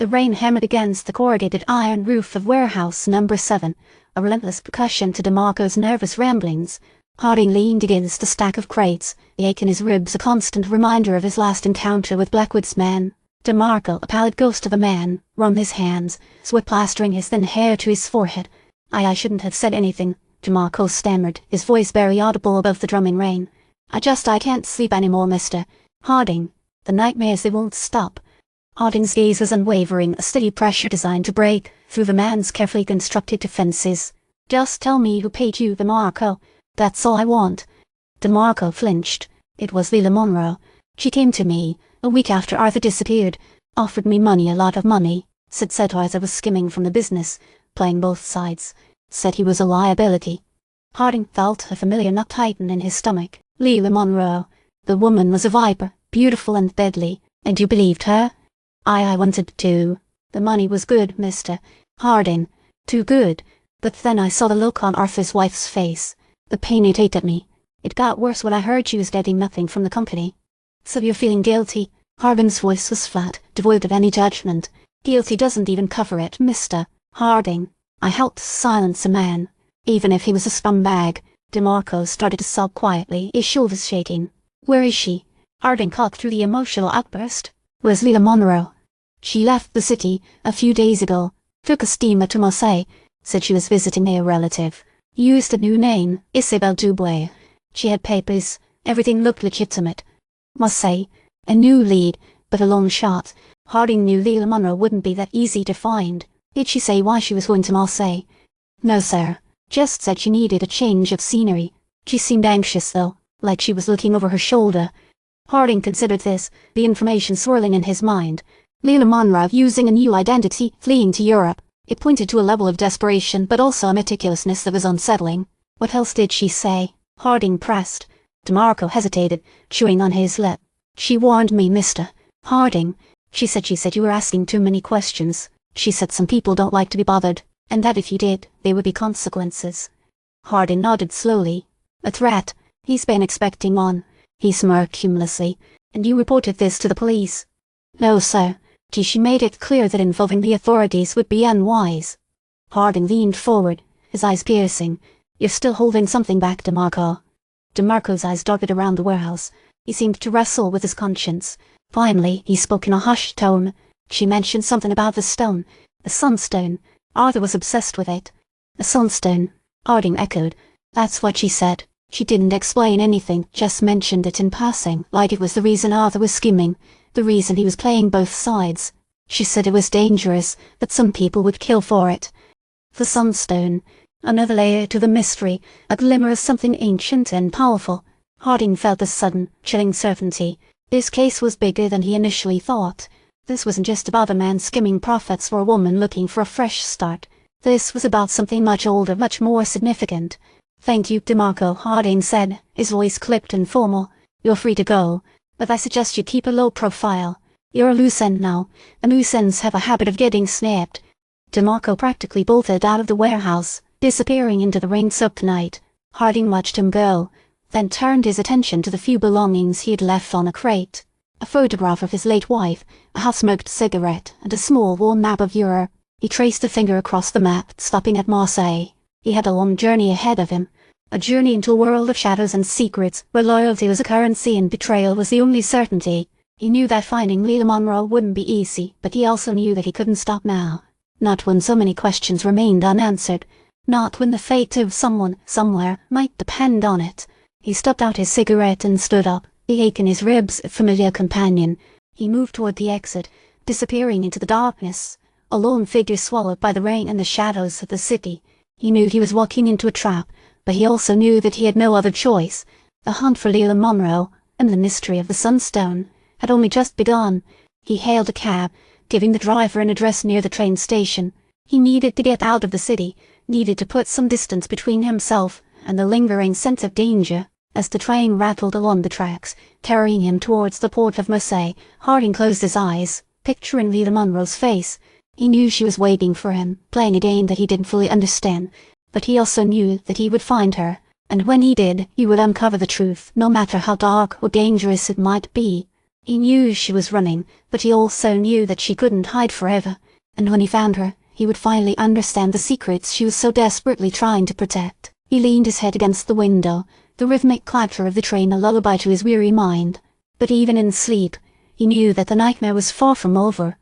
The rain hammered against the corrugated iron roof of warehouse number 7, a relentless percussion to Demarco's nervous ramblings. Harding leaned against a stack of crates, the ache in his ribs a constant reminder of his last encounter with Blackwood's man. Demarco, a pallid ghost of a man, wrung his hands, sweat plastering his thin hair to his forehead. I shouldn't have said anything, Demarco stammered, his voice barely audible above the drumming rain. I can't sleep anymore, Mr. Harding. The nightmares, they won't stop. Harding's gaze was unwavering, a steady pressure designed to break through the man's carefully constructed defenses. Just tell me who paid you, Demarco. That's all I want. Demarco flinched. It was Lila Monroe. She came to me, a week after Arthur disappeared, offered me money, a lot of money, said as I was skimming from the business, playing both sides, said he was a liability. Harding felt a familiar knot tighten in his stomach. Lila Monroe. The woman was a viper, beautiful and deadly, and you believed her? I wanted to. The money was good, Mr. Harding. Too good. But then I saw the look on Arthur's wife's face. The pain it ate at me. It got worse when I heard she was getting nothing from the company. So you're feeling guilty? Harding's voice was flat, devoid of any judgment. Guilty doesn't even cover it, Mr. Harding. I helped silence a man, even if he was a scumbag. Demarco started to sob quietly, his shoulders shaking. Where is she? Harding caught through the emotional outburst. Where's Lila Monroe? She left the city a few days ago, took a steamer to Marseilles, said she was visiting a relative. Used a new name, Isabelle Dubois. She had papers, everything looked legitimate. Marseilles, a new lead, but a long shot. Harding knew Lila Monroe wouldn't be that easy to find. Did she say why she was going to Marseilles? No, sir. Just said she needed a change of scenery. She seemed anxious, though, like she was looking over her shoulder. Harding considered this, the information swirling in his mind. Lila Monroe using a new identity, fleeing to Europe. It pointed to a level of desperation, but also a meticulousness that was unsettling. What else did she say? Harding pressed. Demarco hesitated, chewing on his lip. She warned me, Mr. Harding. She said you were asking too many questions. She said some people don't like to be bothered, and that if you did, there would be consequences. Harding nodded slowly. A threat. He's been expecting one. He smirked humorously. And you reported this to the police? No, sir. She made it clear that involving the authorities would be unwise. Harding leaned forward, his eyes piercing. You're still holding something back, Demarco. Demarco's eyes darted around the warehouse. He seemed to wrestle with his conscience. Finally, he spoke in a hushed tone. She mentioned something about the stone. The Sunstone. Arthur was obsessed with it. The Sunstone. Harding echoed. That's what she said. She didn't explain anything, just mentioned it in passing, like it was the reason Arthur was scheming, the reason he was playing both sides. She said it was dangerous, that some people would kill for it. The Sunstone. Another layer to the mystery, a glimmer of something ancient and powerful. Harding felt a sudden, chilling certainty. This case was bigger than he initially thought. This wasn't just about a man skimming profits for a woman looking for a fresh start. This was about something much older, much more significant. Thank you, Demarco, Harding said, his voice clipped and formal. You're free to go, but I suggest you keep a low profile. You're a loose end now, and loose ends have a habit of getting snapped. Demarco practically bolted out of the warehouse, disappearing into the rain-soaked night. Harding watched him go, then turned his attention to the few belongings he had left on a crate. A photograph of his late wife, a half-smoked cigarette, and a small worn map of Europe. He traced a finger across the map, stopping at Marseilles. He had a long journey ahead of him, a journey into a world of shadows and secrets, where loyalty was a currency and betrayal was the only certainty. He knew that finding Lila Monroe wouldn't be easy, but he also knew that he couldn't stop now. Not when so many questions remained unanswered. Not when the fate of someone, somewhere, might depend on it. He stubbed out his cigarette and stood up, the ache in his ribs a familiar companion. He moved toward the exit, disappearing into the darkness, a lone figure swallowed by the rain and the shadows of the city. He knew he was walking into a trap, but he also knew that he had no other choice. The hunt for Lila Monroe, and the mystery of the Sunstone, had only just begun. He hailed a cab, giving the driver an address near the train station. He needed to get out of the city, needed to put some distance between himself and the lingering sense of danger. As the train rattled along the tracks, carrying him towards the port of Marseilles, Harding closed his eyes, picturing Lila Monroe's face. He knew she was waiting for him, playing a game that he didn't fully understand, but he also knew that he would find her, and when he did, he would uncover the truth, no matter how dark or dangerous it might be. He knew she was running, but he also knew that she couldn't hide forever, and when he found her, he would finally understand the secrets she was so desperately trying to protect. He leaned his head against the window, the rhythmic clatter of the train a lullaby to his weary mind. But even in sleep, he knew that the nightmare was far from over.